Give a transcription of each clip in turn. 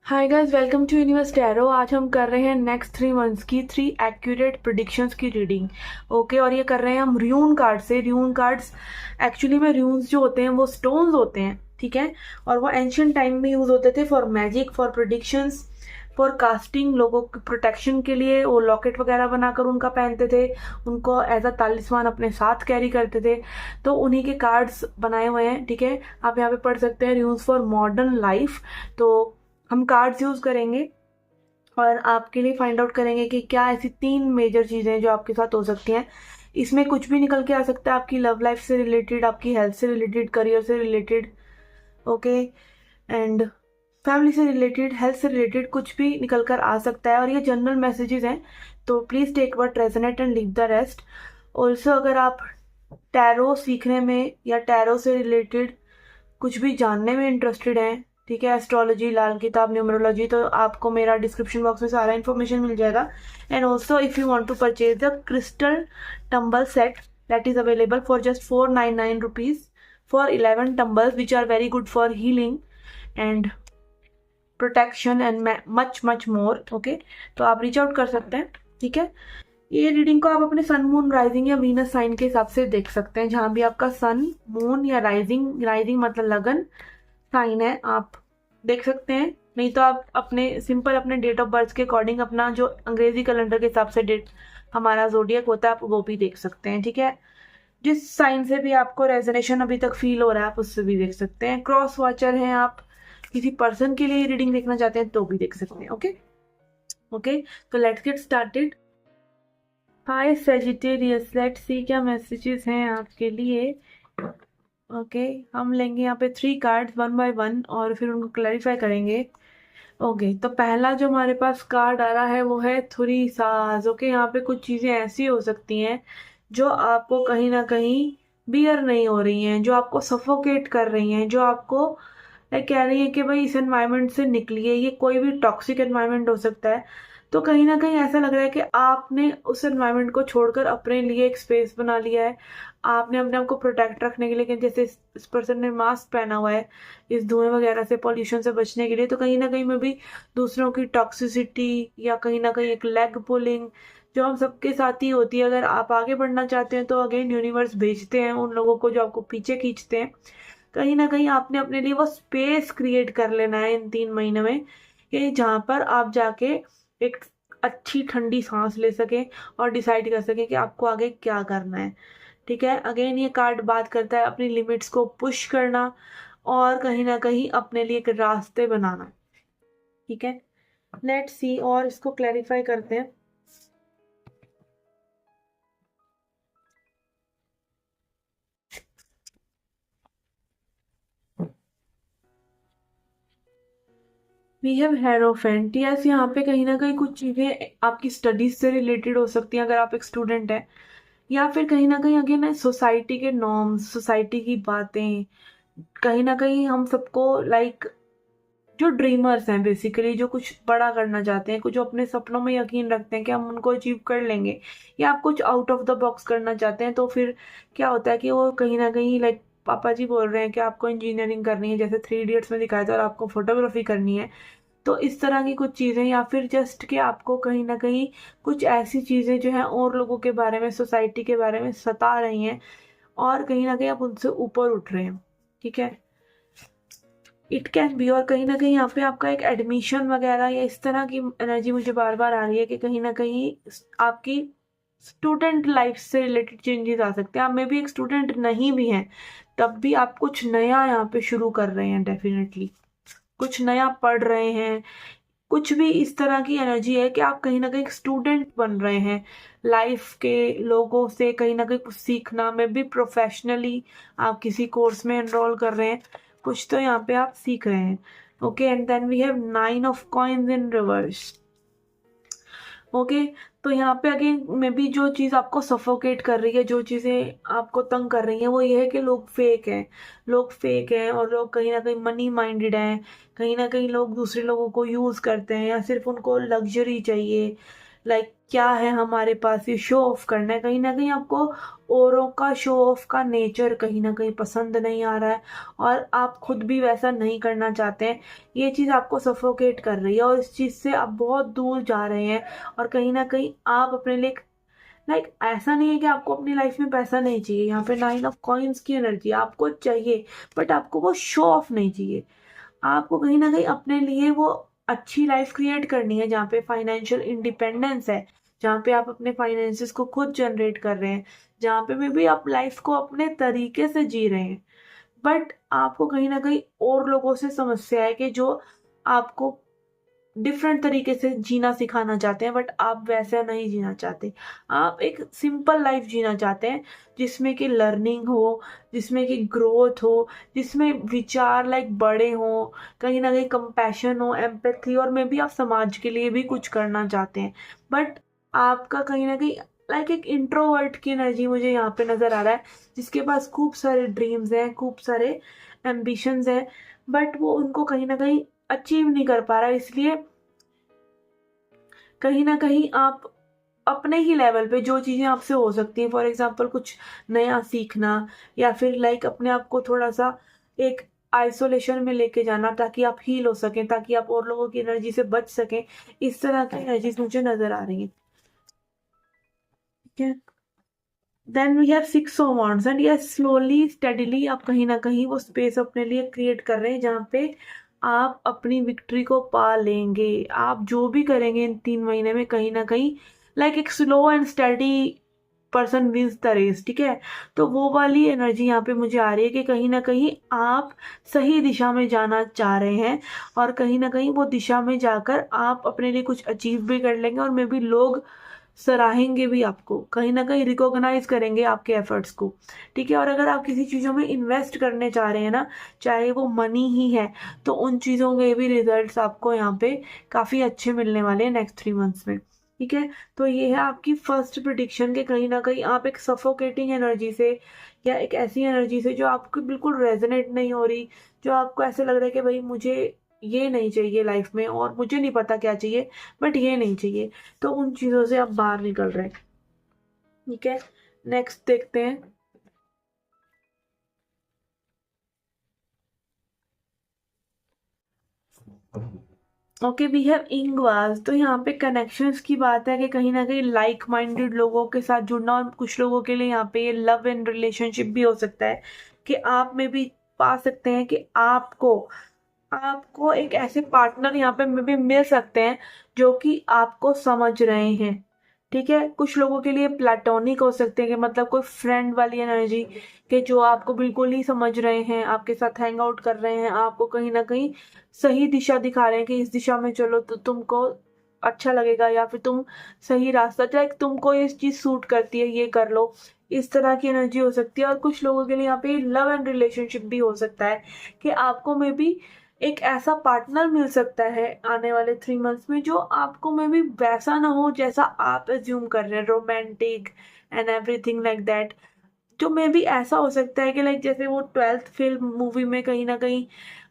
Hi guys, welcome to universe tarot. आज हम कर रहे हैं नेक्स्ट 3 मंथ्स की 3 एक्यूरेट प्रिडिक्शंस की रीडिंग। ओके, और ये कर रहे हैं हम र्यून कार्ड से। र्यून कार्ड्स एक्चुअली में र्यून्स जो होते हैं वो स्टोन्स होते हैं, ठीक है। और वो एंशियंट टाइम में यूज होते थे for magic, for predictions, for casting. लोगों की प्रोटेक्शन के लिए वो लॉकेट वगैरह बनाकर उनका पहनते थे, उनको एज अ तालिस्मान अपने साथ कैरी करते थे। तो उन्हीं के कार्ड्स बनाए हुए हैं, ठीक है। आप यहाँ पे पढ़ सकते हैं र्यून्स फॉर मॉडर्न लाइफ। तो हम कार्ड्स यूज करेंगे और आपके लिए फाइंड आउट करेंगे कि क्या ऐसी 3 मेजर चीजें हैं जो आपके साथ हो सकती हैं। इसमें कुछ भी निकल के आ सकता है, आपकी लव लाइफ से रिलेटेड, आपकी हेल्थ से रिलेटेड, करियर से रिलेटेड, ओके, एंड फैमिली से रिलेटेड, हेल्थ से रिलेटेड कुछ भी निकल कर आ सकता है। और ये जनरल मैसेजेस हैं, तो please take what resonate and leave the rest. Also अगर आप टैरो सीखने में या टैरो से रिलेटेड कुछ भी जानने में इंटरेस्टेड हैं, ठीक है, एस्ट्रोलॉजी, लाल किताब, न्यूमरोलॉजी, तो आपको मेरा डिस्क्रिप्शन बॉक्स में सारा इन्फॉर्मेशन मिल जाएगा। And also if you want to purchase the crystal tumble set that is available for just 499 rupees for 11 tumbles, which are very good for healing and protection and much much more, okay। तो आप reach out कर सकते हैं, ठीक है। ये reading को आप अपने सन, मून, राइजिंग या वीनस साइन के हिसाब से देख सकते हैं। जहां भी आपका सन, मून या राइजिंग, राइजिंग मतलब लगन साइन है, आप देख सकते हैं। नहीं तो आप अपने सिंपल अपने डेट ऑफ बर्थ के अकॉर्डिंग अपना जो अंग्रेजी कैलेंडर के हिसाब से डेट हमारा जोडियक होता है, आप वो भी देख सकते हैं, ठीक है। जिस साइन से भी आपको रेजोनेशन अभी तक फील हो रहा है, आप उससे भी देख सकते हैं। क्रॉस वॉचर हैं आप, किसी पर्सन के लिए रीडिंग देखना चाहते हैं तो भी देख सकते हैं, ओके। ओके, तो let's get started. Hi Sagittarius, let's see क्या मैसेजेस हैं आपके लिए। ओके, हम लेंगे यहाँ पे 3 कार्ड्स 1 बाय 1 और फिर उनको क्लैरिफाई करेंगे। ओके, तो पहला जो हमारे पास कार्ड आ रहा है वो है थ्री साज। ओके, यहाँ पे कुछ चीजें ऐसी हो सकती हैं जो आपको कहीं ना कहीं बियर नहीं हो रही हैं, जो आपको सफोकेट कर रही हैं, जो आपको कह रही है कि भाई इस एनवायरनमेंट से निकलिए। ये कोई भी टॉक्सिक एनवायरनमेंट हो सकता है। तो कहीं ना कहीं ऐसा लग रहा है कि आपने उस एनवायरनमेंट को छोड़कर अपने लिए एक स्पेस बना लिया है। आपने अपने आप को प्रोटेक्ट रखने के लिए, कि जैसे इस पर्सन ने मास्क पहना हुआ है इस धुएं वगैरह से, पॉल्यूशन से बचने के लिए, तो कहीं ना कहीं में भी दूसरों की टॉक्सिसिटी या कहीं ना कहीं एक लेग पुलिंग जो हम सबके साथ ही होती है। अगर आप आगे बढ़ना चाहते हैं तो अगेन यूनिवर्स भेजते हैं उन लोगों को जो आपको पीछे खींचते हैं। कहीं ना कहीं आपने अपने लिए वो स्पेस क्रिएट कर लेना है इन 3 महीनों में, कि जहाँ पर आप जाके एक अच्छी ठंडी सांस ले सके और डिसाइड कर सके कि आपको आगे क्या करना है, ठीक है। अगेन ये कार्ड बात करता है अपनी लिमिट्स को पुश करना और कहीं ना कहीं अपने लिए एक रास्ते बनाना, ठीक है। लेट्स सी, और इसको क्लैरिफाई करते हैं। We have hierophant. यस, यहाँ पे कहीं ना कहीं कुछ चीजें आपकी स्टडीज से रिलेटेड हो सकती हैं अगर आप एक स्टूडेंट हैं, या फिर कहीं ना कहीं अगेन सोसाइटी के नॉर्म्स, सोसाइटी की बातें। कहीं ना कहीं हम सबको लाइक जो ड्रीमर्स हैं बेसिकली, जो कुछ बड़ा करना चाहते हैं, कुछ जो अपने सपनों में यकीन रखते हैं कि हम उनको अचीव कर लेंगे, या आप कुछ आउट ऑफ द बॉक्स करना चाहते हैं, तो फिर क्या होता है कि वो कहीं ना कहीं लाइक पापा जी बोल रहे हैं कि आपको इंजीनियरिंग करनी है, जैसे 3 इडियट्स में दिखाया था, और आपको फोटोग्राफी करनी है। तो इस तरह की कुछ चीज़ें, या फिर जस्ट कि आपको कहीं ना कहीं कुछ ऐसी चीज़ें जो हैं और लोगों के बारे में, सोसाइटी के बारे में सता रही हैं, और कहीं ना कहीं आप उनसे ऊपर उठ रहे हैं, ठीक है। इट कैन बी, और कहीं ना कहीं यहाँ पे आपका एक एडमिशन वगैरह या इस तरह की एनर्जी मुझे बार बार आ रही है कि कहीं ना कहीं आपकी स्टूडेंट लाइफ से रिलेटेड चेंजेस आ सकते हैं। आप मे भी एक स्टूडेंट नहीं भी हैं, तब भी आप कुछ नया यहाँ पे शुरू कर रहे हैं, डेफिनेटली कुछ नया पढ़ रहे हैं। कुछ भी इस तरह की एनर्जी है कि आप कहीं ना कहीं स्टूडेंट बन रहे हैं, लाइफ के लोगों से कहीं ना कहीं कुछ सीखना में भी, प्रोफेशनली आप किसी कोर्स में एनरोल कर रहे हैं, कुछ तो यहाँ पे आप सीख रहे हैं। Okay, and then we have 9 of coins in reverse. Okay, तो यहाँ पे अगेन मे बी जो चीज़ आपको सफोकेट कर रही है, जो चीज़ें आपको तंग कर रही हैं, वो ये है कि लोग फेक हैं। लोग फेक हैं और लोग कहीं ना कहीं मनी माइंडेड हैं। कहीं ना कहीं लोग दूसरे लोगों को यूज़ करते हैं, या सिर्फ उनको लग्जरी चाहिए, लाइक क्या है हमारे पास, ये शो ऑफ करना है। कहीं ना कहीं आपको औरों का शो ऑफ का नेचर कहीं ना कहीं पसंद नहीं आ रहा है, और आप खुद भी वैसा नहीं करना चाहते हैं। ये चीज़ आपको सफोकेट कर रही है और इस चीज़ से आप बहुत दूर जा रहे हैं। और कहीं ना कहीं आप अपने लिए, लाइक ऐसा नहीं है कि आपको अपनी लाइफ में पैसा नहीं चाहिए, यहाँ पे 9 ऑफ कॉइंस की एनर्जी आपको चाहिए, बट आपको वो शो ऑफ नहीं चाहिए। आपको कहीं ना कहीं अपने लिए वो अच्छी लाइफ क्रिएट करनी है जहाँ पे फाइनेंशियल इंडिपेंडेंस है, जहाँ पे आप अपने फाइनेंसेस को खुद जनरेट कर रहे हैं, जहाँ पे मे भी आप लाइफ को अपने तरीके से जी रहे हैं। बट आपको कहीं ना कहीं और लोगों से समस्या है कि जो आपको डिफरेंट तरीके से जीना सिखाना चाहते हैं, बट आप वैसा नहीं जीना चाहते। आप एक सिंपल लाइफ जीना चाहते हैं जिसमें कि लर्निंग हो, जिसमें कि ग्रोथ हो, जिसमें विचार लाइक बड़े हो, कहीं ना कहीं कंपैशन हो, एम्पैथी, और मे भी आप समाज के लिए भी कुछ करना चाहते हैं। बट आपका कहीं ना कहीं लाइक एक इंट्रोवर्ट की एनर्जी मुझे यहाँ पे नजर आ रहा है, जिसके पास खूब सारे ड्रीम्स हैं, खूब सारे एम्बिशंस हैं, बट वो उनको कहीं ना कहीं अचीव नहीं कर पा रहा। इसलिए कहीं ना कहीं आप अपने ही लेवल पे जो चीज़ें आपसे हो सकती हैं, फॉर एग्जांपल कुछ नया सीखना, या फिर लाइक अपने आप को थोड़ा सा एक आइसोलेशन में लेके जाना ताकि आप हील हो सकें, ताकि आप और लोगों की एनर्जी से बच सकें। इस तरह की एनर्जीज मुझे नजर आ रही हैं। ठीक है, then we have 6 of wands, and yes slowly steadily आप कहीं ना कहीं वो स्पेस अपने लिए क्रिएट कर रहे हैं जहाँ पे आप अपनी विक्ट्री को पा लेंगे। आप जो भी करेंगे इन 3 महीने में, कहीं ना कहीं लाइक एक slow and study person wins the race. ठीक है, तो वो वाली एनर्जी यहाँ पे मुझे आ रही है कि कहीं ना कहीं आप सही दिशा में जाना चाह रहे हैं, और कहीं ना कहीं वो दिशा में जाकर आप अपने लिए कुछ अचीव भी कर लेंगे, और मे बी लोग सराहेंगे भी आपको, कहीं ना कहीं रिकॉग्नाइज करेंगे आपके एफर्ट्स को। ठीक है, और अगर आप किसी चीज़ों में इन्वेस्ट करने चाह रहे हैं ना, चाहे वो मनी ही है, तो उन चीज़ों के भी रिजल्ट्स आपको यहाँ पे काफ़ी अच्छे मिलने वाले हैं नेक्स्ट 3 मंथ्स में। ठीक है, तो ये है आपकी फर्स्ट प्रिडिक्शन के कहीं ना कहीं आप एक सफोकेटिंग एनर्जी से, या एक ऐसी एनर्जी से जो आपको बिल्कुल रेजोनेट नहीं हो रही, जो आपको ऐसे लग रहा है कि भाई मुझे ये नहीं चाहिए लाइफ में, और मुझे नहीं पता क्या चाहिए, बट ये नहीं चाहिए, तो उन चीज़ों से आप बाहर निकल रहे हैं। ठीक है, नेक्स्ट देखते हैं। Okay, we have Ingwaz. तो यहाँ पे कनेक्शंस की बात है कि कहीं ना कहीं लाइक माइंडेड लोगों के साथ जुड़ना, और कुछ लोगों के लिए यहाँ पे ये लव एंड रिलेशनशिप भी हो सकता है कि आप में भी पा सकते हैं कि आपको आपको एक ऐसे पार्टनर यहाँ पे भी मिल सकते हैं जो कि आपको समझ रहे हैं। ठीक है, कुछ लोगों के लिए प्लेटोनिक हो सकते हैं कि मतलब कोई फ्रेंड वाली एनर्जी, कि जो आपको बिल्कुल ही समझ रहे हैं, आपके साथ हैंग आउट कर रहे हैं, आपको कहीं ना कहीं सही दिशा दिखा रहे हैं कि इस दिशा में चलो तो तुमको अच्छा लगेगा, या फिर तुम सही रास्ता, चाहे तुमको ये चीज सूट करती है ये कर लो। इस तरह की एनर्जी हो सकती है। और कुछ लोगों के लिए यहाँ पे लव एंड रिलेशनशिप भी हो सकता है कि आपको में भी एक ऐसा पार्टनर मिल सकता है आने वाले 3 मंथ्स में, जो आपको में भी वैसा ना हो जैसा आप एज्यूम कर रहे हैं, romantic and everything like that. जो में भी ऐसा हो सकता है कि लाइक जैसे वो 12th फिल्म मूवी में कहीं ना कहीं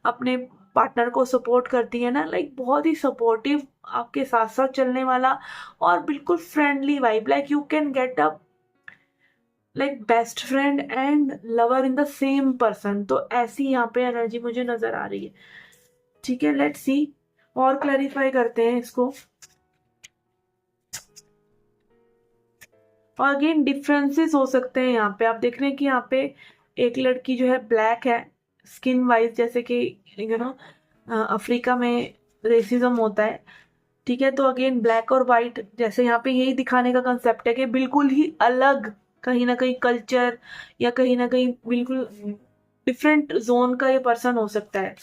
अपने पार्टनर को सपोर्ट करती है ना, लाइक बहुत ही सपोर्टिव, आपके साथ साथ चलने वाला, और बिल्कुल friendly vibe, like you can get up like best friend and lover in the same person. तो ऐसी यहाँ पे एनर्जी मुझे नजर आ रही है। ठीक है, लेट्स सी, और क्लैरिफाई करते हैं इसको। और अगेन डिफरेंसेस हो सकते हैं यहाँ पे, आप देख रहे हैं कि यहाँ पे एक लड़की जो है ब्लैक है स्किन वाइज, जैसे कि यू नो अफ्रीका में रेसिज्म होता है। ठीक है, तो अगेन ब्लैक और वाइट, जैसे यहाँ पे यही दिखाने का कंसेप्ट है कि बिल्कुल ही अलग कहीं ना कहीं कल्चर, या कहीं ना कहीं बिल्कुल डिफरेंट जोन का ये पर्सन हो सकता है।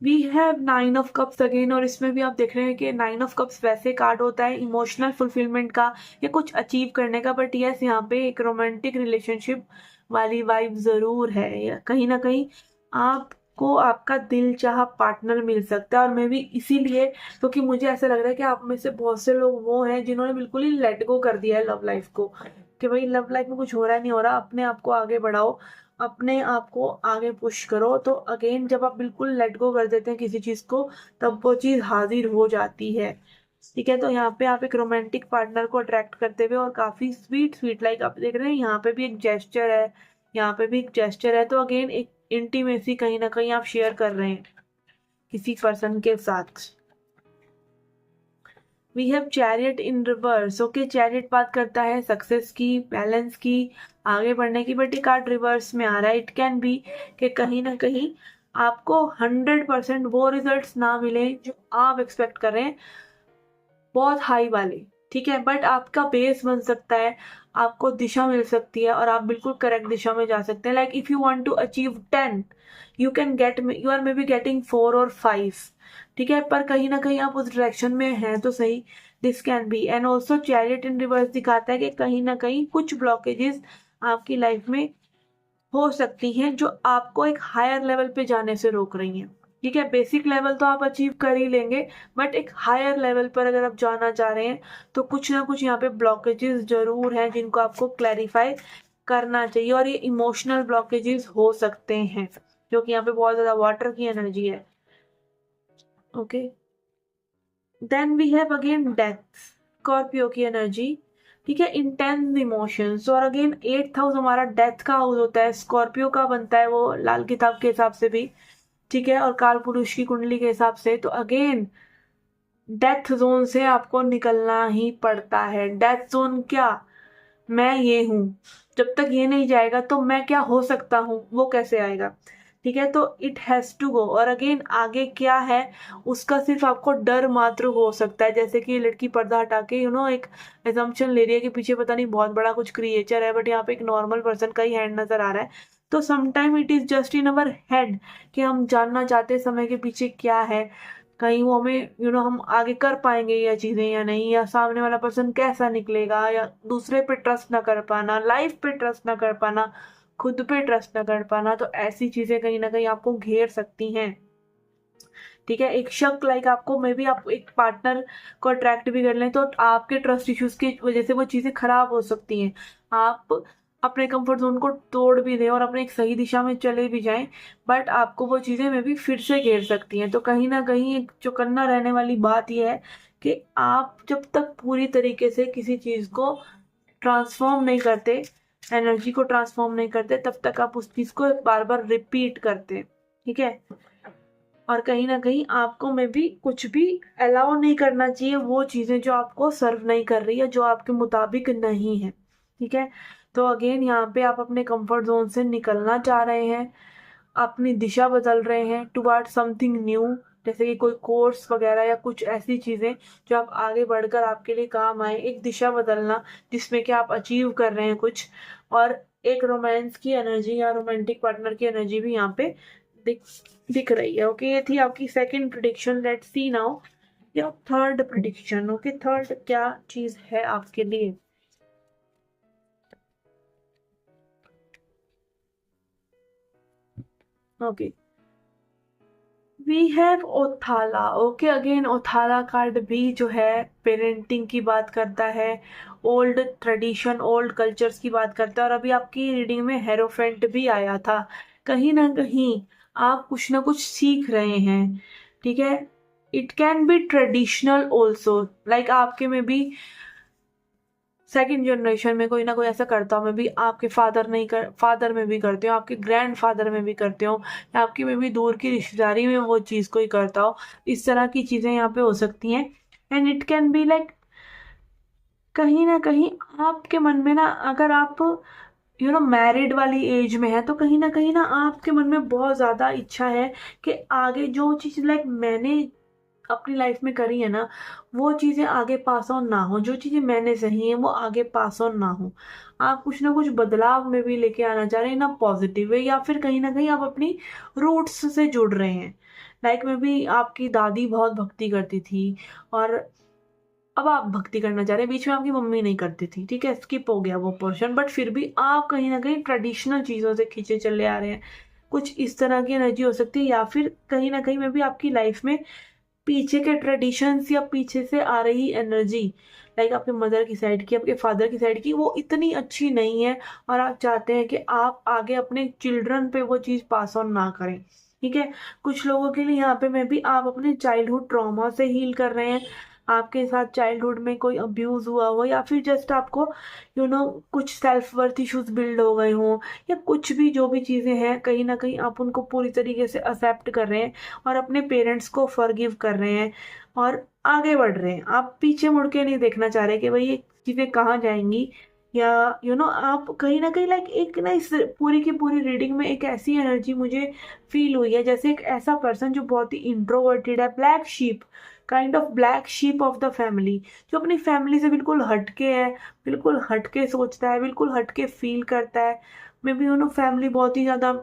We have 9 of cups again, और इसमें भी आप देख रहे हैं कि 9 ऑफ कप्स वैसे कार्ड होता है इमोशनल फुलफिलमेंट का, या कुछ अचीव करने का, बट यस यहाँ पे एक रोमांटिक रिलेशनशिप वाली वाइब जरूर है, या कहीं ना कहीं आपको आपका दिल चाहा पार्टनर मिल सकता है। और मैं भी इसीलिए, क्योंकि मुझे ऐसा लग रहा है कि आप में से बहुत से लोग वो हैं जिन्होंने बिल्कुल ही लेट गो कर दिया है लव लाइफ को, कि भाई लव लाइफ में कुछ हो रहा है नहीं हो रहा, अपने आप को आगे बढ़ाओ, अपने आप को आगे पुश करो। तो अगेन जब आप बिल्कुल लेट गो कर देते हैं किसी चीज को, तब वो चीज हाजिर हो जाती है। ठीक है, तो यहाँ पे आप एक रोमांटिक पार्टनर को अट्रैक्ट करते हुए और काफी स्वीट स्वीट, लाइक आप देख रहे हैं यहाँ पे भी एक जेस्चर है, यहाँ पे भी एक जेस्चर है, तो अगेन एक इंटीमेसी कहीं ना कहीं आप शेयर कर रहे हैं किसी पर्सन के साथ। We have chariot in reverse. Okay, chariot बात करता है सक्सेस की, बैलेंस की, आगे बढ़ने की, बट ये कार्ड रिवर्स में आ रहा है। इट कैन बी कि कहीं ना कहीं आपको 100% वो रिजल्ट्स ना मिले जो आप एक्सपेक्ट कर रहे हैं, बहुत हाई वाले। ठीक है, बट आपका बेस बन सकता है, आपको दिशा मिल सकती है और आप बिल्कुल करेक्ट दिशा में जा सकते हैं। Like if you want to achieve 10, you can get, you are may be getting 4 और 5। ठीक है, पर कहीं ना कहीं आप उस डायरेक्शन में हैं तो सही। This can be. And also chariot in reverse दिखाता है कि कहीं ना कहीं कुछ ब्लॉकेजेस आपकी लाइफ में हो सकती हैं जो आपको एक हायर लेवल पे जाने से रोक रही हैं। ठीक है, बेसिक लेवल तो आप अचीव कर ही लेंगे, बट एक हायर लेवल पर अगर आप जाना चाह रहे हैं तो कुछ ना कुछ यहाँ पे ब्लॉकेजेस जरूर हैं जिनको आपको क्लैरिफाई करना चाहिए। और ये इमोशनल ब्लॉकेजेस हो सकते हैं, क्योंकि यहाँ पे बहुत ज्यादा वाटर की एनर्जी है। Okay, then we have again death, Scorpio की एनर्जी। ठीक है, इंटेंस इमोशंस। और अगेन 8th हाउस हमारा डेथ का हाउस होता है, स्कॉर्पियो का बनता है वो लाल किताब के हिसाब से भी। ठीक है, और काल पुरुष की कुंडली के हिसाब से। तो अगेन डेथ जोन से आपको निकलना ही पड़ता है। डेथ जोन क्या, मैं ये हूं, जब तक ये नहीं जाएगा तो मैं क्या हो सकता हूं, वो कैसे आएगा। ठीक है, तो इट हैज टू गो। और अगेन आगे क्या है उसका सिर्फ आपको डर मात्र हो सकता है। जैसे कि लड़की पर्दा हटा के एक एजम्पशन ले रही है कि पीछे पता नहीं बहुत बड़ा कुछ क्रिएचर है, बट यहाँ पे एक नॉर्मल पर्सन का ही हैंड नजर आ रहा है। तो sometime it is just in our head कि हम जानना चाहते हैं समय के पीछे क्या है, कहीं वो हमें हम आगे कर पाएंगे या चीजें या नहीं, या सामने वाला पर्सन कैसा निकलेगा, या दूसरे पे ट्रस्ट ना कर पाना, लाइफ पे ट्रस्ट ना कर पाना, खुद पे ट्रस्ट ना कर पाना। तो ऐसी चीजें कहीं ना कहीं आपको घेर सकती हैं। ठीक है, एक शक, लाइक आपको मे बी आप एक पार्टनर को अट्रैक्ट भी कर लें तो आपके ट्रस्ट इश्यूज की वजह से वो चीजें खराब हो सकती हैं। आप अपने कंफर्ट जोन को तोड़ भी दें और अपने एक सही दिशा में चले भी जाएं, बट आपको वो चीजें में भी फिर से घेर सकती हैं। तो कहीं ना कहीं एक चौकन्ना रहने वाली बात यह है कि आप जब तक पूरी तरीके से किसी चीज को ट्रांसफॉर्म नहीं करते, एनर्जी को ट्रांसफॉर्म नहीं करते, तब तक आप उस चीज को बार बार रिपीट करते। ठीक है, और कहीं ना कहीं आपको में भी कुछ भी अलाउ नहीं करना चाहिए वो चीजें जो आपको सर्व नहीं कर रही है, जो आपके मुताबिक नहीं है। ठीक है, तो अगेन यहाँ पे आप अपने कंफर्ट जोन से निकलना चाह रहे हैं, अपनी दिशा बदल रहे हैं टुवर्ड समथिंग न्यू, जैसे कि कोई कोर्स वगैरह या कुछ ऐसी चीजें जो आप आगे बढ़कर आपके लिए काम आए। एक दिशा बदलना जिसमें कि आप अचीव कर रहे हैं कुछ। और एक रोमांस की एनर्जी या रोमांटिक पार्टनर की एनर्जी भी यहाँ पे दिख दिख रही है। ओके, ये थी आपकी second prediction. Let's see now your third prediction. Okay, third क्या चीज है आपके लिए। Okay, we have Othala. Okay, again Othala card भी जो है पेरेंटिंग की बात करता है, ओल्ड ट्रेडिशन, ओल्ड कल्चर्स की बात करता है। और अभी आपकी रीडिंग में हेरोफेंट भी आया था। कहीं ना कहीं आप कुछ ना कुछ सीख रहे हैं। ठीक है, it can be traditional also, like आपके में भी सेकंड जनरेशन में कोई ना कोई ऐसा करता हो, मैं भी आपके फादर में भी करते हो, आपके ग्रैंड फादर में भी करते हो, या आपकी में भी दूर की रिश्तेदारी में वो चीज़ कोई करता हो। इस तरह की चीज़ें यहाँ पे हो सकती हैं। And it can be like कहीं ना कहीं आपके मन में ना, अगर आप मैरिड वाली एज में है तो कहीं ना आपके मन में बहुत ज़्यादा इच्छा है कि आगे जो चीज़ लाइक मैंने अपनी लाइफ में करी है ना, वो चीजें आगे पास ऑन ना हो, जो चीजें मैंने सही है वो आगे पास ऑन ना हो। आप कुछ ना कुछ बदलाव में भी लेके आना चाह रहे हैं, ना पॉजिटिव वे, या फिर कहीं ना कहीं आप अपनी रूट्स से जुड़ रहे हैं। लाइक में भी आपकी दादी बहुत भक्ति करती थी और अब आप भक्ति करना चाह रहे हैं, बीच में आपकी मम्मी नहीं करती थी। ठीक है, स्किप हो गया वो पोर्शन, बट फिर भी आप कहीं ना कहीं ट्रेडिशनल चीजों से खींचे चले आ रहे हैं। कुछ इस तरह की एनर्जी हो सकती है, या फिर कहीं ना कहीं में भी आपकी लाइफ में पीछे के ट्रेडिशंस या पीछे से आ रही एनर्जी, लाइक आपके मदर की साइड की, आपके फादर की साइड की, वो इतनी अच्छी नहीं है और आप चाहते हैं कि आप आगे अपने चिल्ड्रन पे वो चीज़ पास ऑन ना करें। ठीक है, कुछ लोगों के लिए यहाँ पे मैं भी आप अपने चाइल्डहुड ट्रॉमा से हील कर रहे हैं। आपके साथ चाइल्डहुड में कोई अब्यूज हुआ हो या फिर जस्ट आपको कुछ सेल्फ वर्थ इश्यूज बिल्ड हो गए हों, या कुछ भी जो भी चीज़ें हैं कहीं ना कहीं आप उनको पूरी तरीके से एक्सेप्ट कर रहे हैं और अपने पेरेंट्स को फॉरगिव कर रहे हैं और आगे बढ़ रहे हैं। आप पीछे मुड़ के नहीं देखना चाह रहे कि भाई ये चीज़ें कहाँ जाएंगी, या आप कहीं ना कहीं लाइक एक ना इस पूरी की पूरी रीडिंग में एक ऐसी एनर्जी मुझे फील हुई है जैसे एक ऐसा पर्सन जो बहुत ही इंट्रोवर्टेड है, black sheep, kind of black sheep of the family, जो अपनी फैमिली से बिल्कुल हटके है, बिल्कुल हटके सोचता है, बिल्कुल हटके फील करता है। मे बी फैमिली बहुत ही ज़्यादा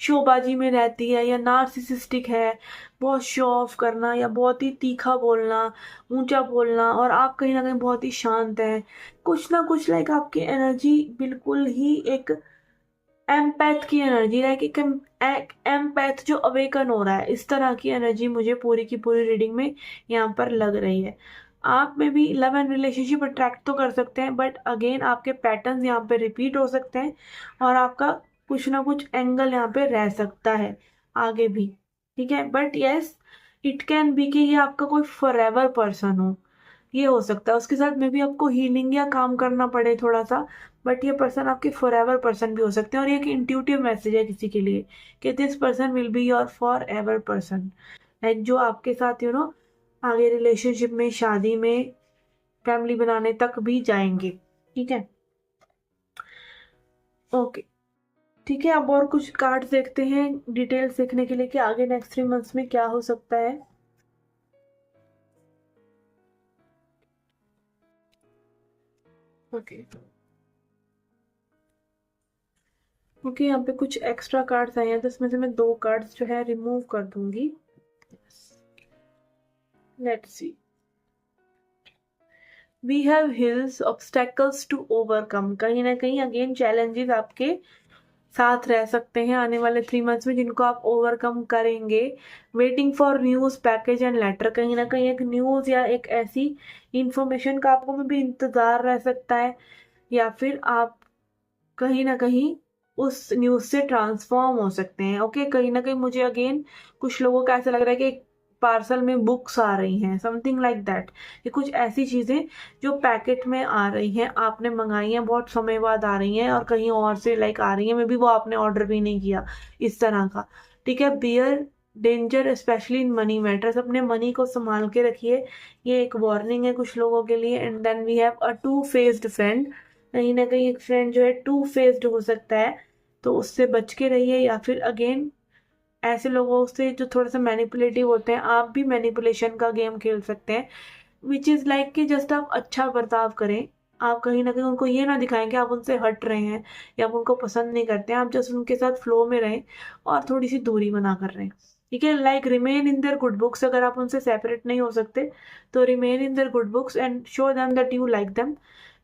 शोबाजी में रहती है या नार्सिसिस्टिक है, बहुत शो ऑफ करना या बहुत ही तीखा बोलना, ऊंचा बोलना, और आप कहीं ना कहीं बहुत ही शांत हैं। कुछ ना कुछ लाइक आपकी एनर्जी बिल्कुल ही एक एम्पैथ की एनर्जी, लाइक एक एम्पैथ जो अवेकन हो रहा है, इस तरह की एनर्जी मुझे पूरी की पूरी रीडिंग में यहाँ पर लग रही है। आप में भी लव एंड रिलेशनशिप अट्रैक्ट तो कर सकते हैं, बट अगेन आपके पैटर्न्स यहाँ पे रिपीट हो सकते हैं और आपका कुछ ना कुछ एंगल यहाँ पे रह सकता है आगे भी। ठीक है, but yes, it can be कि ये आपका कोई फॉरएवर पर्सन हो, ये हो सकता है। उसके साथ में भी आपको हीलिंग या काम करना पड़े थोड़ा सा, बट ये पर्सन आपके फॉरएवर पर्सन भी हो सकते हैं। और ये एक इंट्यूटिव मैसेज है किसी के लिए कि this person will be your forever person, like जो आपके साथ आगे रिलेशनशिप में, शादी में, फैमिली बनाने तक भी जाएंगे। ठीक है, ओके, ठीक है। अब और कुछ कार्ड्स देखते हैं डिटेल्स देखने के लिए कि आगे नेक्स्ट 3 मंथ्स में क्या हो सकता है। ओके ओके, यहाँ पे कुछ एक्स्ट्रा कार्ड्स आए हैं तो इसमें से मैं 2 कार्ड्स जो है रिमूव कर दूंगी। Let's see, we have hills, obstacles to overcome. कहीं ना कहीं अगेन चैलेंजेस आपके साथ रह सकते हैं आने वाले 3 मंथ्स में, जिनको आप ओवरकम करेंगे। Waiting for news, package and later, कहीं ना कहीं एक न्यूज़ या एक ऐसी इंफॉर्मेशन का आपको में भी इंतज़ार रह सकता है, या फिर आप कहीं ना कहीं उस न्यूज़ से ट्रांसफॉर्म हो सकते हैं। ओके, कहीं ना कहीं मुझे अगेन कुछ लोगों का ऐसा लग रहा है कि पार्सल में बुक्स आ रही हैं, समथिंग लाइक दैट, कि कुछ ऐसी चीज़ें जो पैकेट में आ रही हैं, आपने मंगाई हैं, बहुत समय बाद आ रही हैं और कहीं और से लाइक आ रही हैं, मे बी वो आपने ऑर्डर भी नहीं किया, इस तरह का। ठीक है, bear danger specially in money matters, अपने मनी को संभाल के रखिए, ये एक वार्निंग है कुछ लोगों के लिए। And then we have a two faced friend, कहीं ना कहीं एक फ्रेंड जो है टू फेस्ड हो सकता है, तो उससे बच के रहिए। या फिर अगेन ऐसे लोगों से जो थोड़ा सा मैनिपुलेटिव होते हैं, आप भी मैनिपुलेशन का गेम खेल सकते हैं, विच इज़ लाइक कि जस्ट आप अच्छा बर्ताव करें। आप कहीं ना कहीं उनको ये ना दिखाएं कि आप उनसे हट रहे हैं या आप उनको पसंद नहीं करते हैं, आप जस्ट उनके साथ फ्लो में रहें और थोड़ी सी दूरी बना कर रहें। ठीक है, like remain in their good books, अगर आप उनसे सेपरेट नहीं हो सकते तो remain in their good books and show them that you like them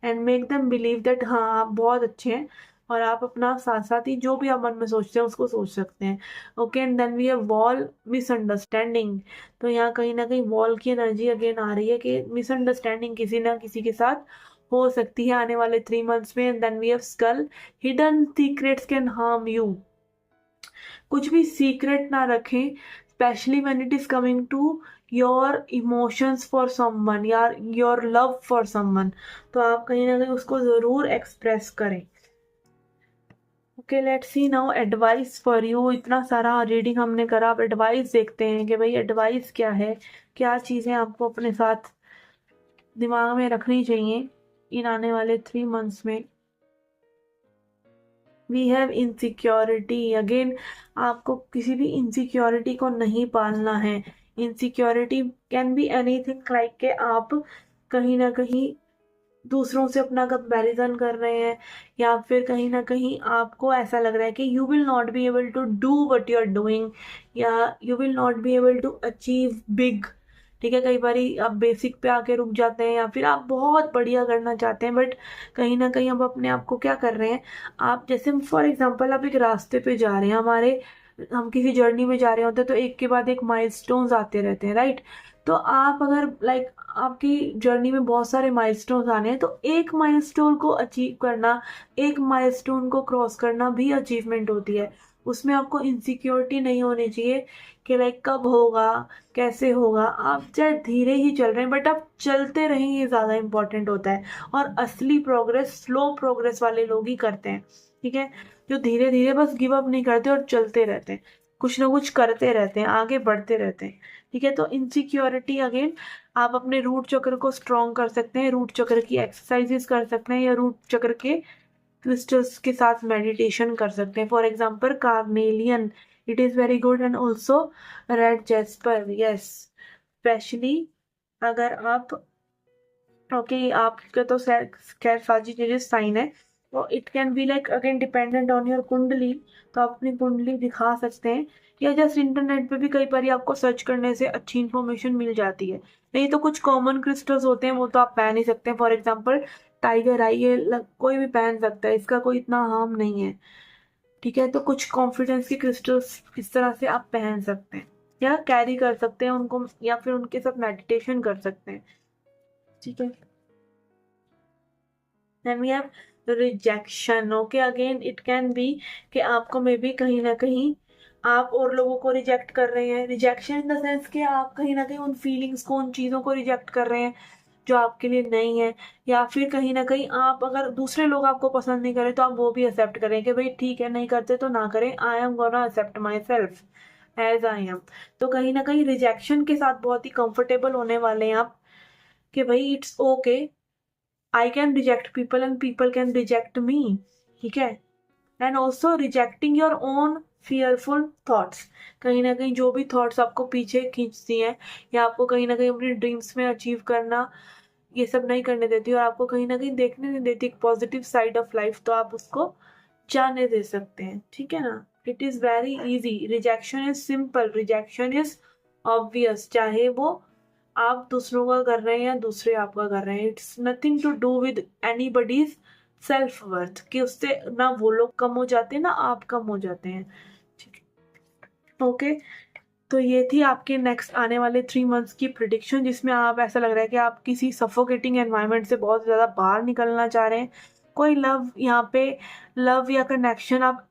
and make them believe that हाँ आप बहुत अच्छे हैं और आप अपना साथ साथ ही जो भी आप मन में सोचते हैं उसको सोच सकते हैं। Okay, and then we have wall, misunderstanding, तो यहाँ कहीं ना कहीं वॉल की एनर्जी अगेन आ रही है कि मिसअंडरस्टैंडिंग किसी ना किसी के साथ हो सकती है आने वाले 3 मंथ्स में। And then we have skull, hidden secrets can harm you, कुछ भी सीक्रेट ना रखें, specially when it is coming to your emotions for someone या योर लव फॉर समवन, तो आप कहीं ना कहीं उसको ज़रूर एक्सप्रेस करें। Okay, let's see now advice for you. इतना सारा रीडिंग हमने करा, अब एडवाइस देखते हैं कि भाई एडवाइस क्या है, क्या चीज़ें आपको अपने साथ दिमाग में रखनी चाहिए इन आने वाले 3 मंथ्स में। वी हैव इनसिक्योरिटी, अगेन आपको किसी भी इनसिक्योरिटी को नहीं पालना है। Insecurity can be anything, like के आप कहीं ना कहीं दूसरों से अपना कंपैरिजन कर रहे हैं, या फिर कहीं ना कहीं आपको ऐसा लग रहा है कि you will not be able to do what you are doing, या you will not be able to achieve big. ठीक है, कई बार आप बेसिक पे आके रुक जाते हैं या फिर आप बहुत बढ़िया करना चाहते हैं, बट कहीं ना कहीं आप अपने आप को क्या कर रहे हैं, आप जैसे फॉर एग्जांपल आप एक रास्ते पे जा रहे हैं, हमारे हम किसी जर्नी में जा रहे होते हैं तो एक के बाद एक माइलस्टोन्स आते रहते हैं, राइट। तो आप अगर लाइक आपकी जर्नी में बहुत सारे माइलस्टोन्स आने हैं, तो एक माइलस्टोन को अचीव करना, एक माइलस्टोन को क्रॉस करना भी अचीवमेंट होती है। उसमें आपको इनसिक्योरिटी नहीं होनी चाहिए कि लाइक कब होगा, कैसे होगा। आप चाहे धीरे ही चल रहे हैं बट आप चलते रहें, ये ज़्यादा इंपॉर्टेंट होता है। और असली प्रोग्रेस स्लो प्रोग्रेस वाले लोग ही करते हैं, ठीक है। जो धीरे धीरे बस गिव अप नहीं करते और चलते रहते हैं, कुछ ना कुछ करते रहते हैं, आगे बढ़ते रहते हैं, ठीक है। तो इनसिक्योरिटी अगेन, आप अपने रूट चक्र को स्ट्रॉन्ग कर सकते हैं, रूट चक्र की एक्सरसाइजेस कर सकते हैं, या रूट चक्र के क्रिस्टल्स के साथ मेडिटेशन कर सकते हैं। For example carnelian, it is very good, and also red Jasper, yes. Specially अगर आप ओके आपका तो खैर साजिटेरियस साइन है, तो it can be like again dependent on your कुंडली। तो आप अपनी कुंडली दिखा सकते हैं, या जस्ट इंटरनेट पे भी कई बार आपको सर्च करने से अच्छी इन्फॉर्मेशन मिल जाती है। नहीं तो कुछ कॉमन क्रिस्टल्स होते हैं, वो तो आप पहन ही सकते हैं। फॉर एग्जाम्पल टाइगर आई, ये कोई भी पहन सकता है, इसका कोई इतना हार्म नहीं है, ठीक है। तो कुछ कॉन्फिडेंस के क्रिस्टल्स इस तरह से आप पहन सकते हैं, या कैरी कर सकते हैं उनको, या फिर उनके साथ मेडिटेशन कर सकते हैं, ठीक है। then we have rejection, okay, again it can be कि आपको मे बी कहीं ना कहीं आप और लोगों को रिजेक्ट कर रहे हैं। रिजेक्शन इन द सेंस कि आप कहीं ना कहीं उन फीलिंग्स को, उन चीज़ों को रिजेक्ट कर रहे हैं जो आपके लिए नहीं है। या फिर कहीं ना कहीं आप अगर दूसरे लोग आपको पसंद नहीं करें तो आप वो भी एक्सेप्ट करें कि भाई ठीक है, नहीं करते तो ना करें, I am gonna accept myself as I am. तो कहीं ना कहीं रिजेक्शन के साथ बहुत ही कंफर्टेबल होने वाले हैं आप, कि भाई it's okay, I can reject people and people can reject me, ठीक है। And also rejecting your own fearful thoughts, कहीं ना कहीं जो भी थॉट्स आपको पीछे खींचती हैं, या आपको कहीं ना कहीं अपनी ड्रीम्स में अचीव करना ये सब नहीं करने देती, और आपको कहीं ना कहीं देखने नहीं देती एक पॉजिटिव साइड ऑफ लाइफ, तो आप उसको जाने दे सकते हैं, ठीक है ना। It is very easy, rejection is simple, rejection is obvious, चाहे वो आप दूसरों का कर रहे हैं या दूसरे आपका कर रहे हैं। It's nothing to do with anybody's self worth, कि उससे ना वो लोग कम हो जाते हैं ना आप कम हो जाते हैं, ठीक है। ओके, तो ये थी आपके नेक्स्ट आने वाले 3 मंथ्स की प्रिडिक्शन, जिसमें आप ऐसा लग रहा है कि आप किसी सफोकेटिंग एनवायरनमेंट से बहुत ज़्यादा बाहर निकलना चाह रहे हैं। कोई लव यहाँ पे, लव या कनेक्शन आप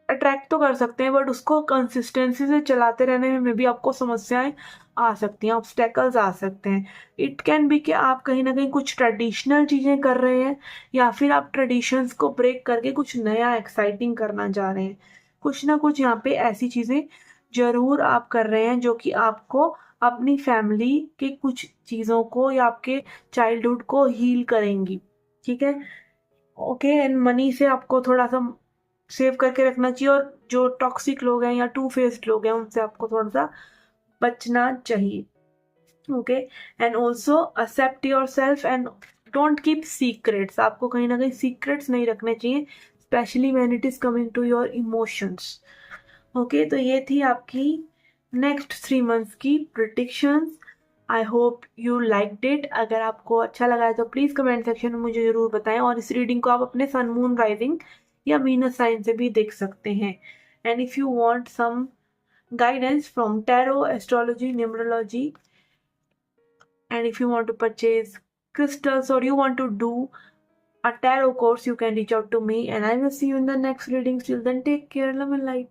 अट्रैक्ट तो कर सकते हैं, बट उसको कंसिस्टेंसी से चलाते रहने में भी आपको समस्याएं आ सकती हैं, ऑब्स्टेकल्स आ सकते हैं। इट कैन बी कि आप कहीं ना कहीं कुछ ट्रेडिशनल चीज़ें कर रहे हैं, या फिर आप ट्रेडिशंस को ब्रेक करके कुछ नया एक्साइटिंग करना चाह रहे हैं। कुछ ना कुछ यहाँ पे ऐसी चीज़ें जरूर आप कर रहे हैं जो कि आपको अपनी फैमिली के कुछ चीज़ों को या आपके चाइल्डहुड को हील करेंगी, ठीक है। ओके, एंड मनी से आपको थोड़ा सा सेव करके रखना चाहिए, और जो टॉक्सिक लोग हैं या टू फेस्ड लोग हैं उनसे आपको थोड़ा सा बचना चाहिए, okay. And also accept yourself and don't keep secrets, आपको कहीं ना कहीं सीक्रेट्स नहीं रखने चाहिए, specially when it is coming to your emotions, okay. तो ये थी आपकी नेक्स्ट 3 मंथ्स की predictions. I hope you liked it. अगर आपको अच्छा लगा है तो प्लीज़ कमेंट सेक्शन में मुझे ज़रूर बताएं, और इस रीडिंग को आप अपने सन मून राइजिंग या वीनस साइन से भी देख सकते हैं। And if you want some guidance from tarot, astrology, numerology, and if you want to purchase crystals or you want to do a tarot course, you can reach out to me, and I will see you in the next readings. Till then, take care, love and light.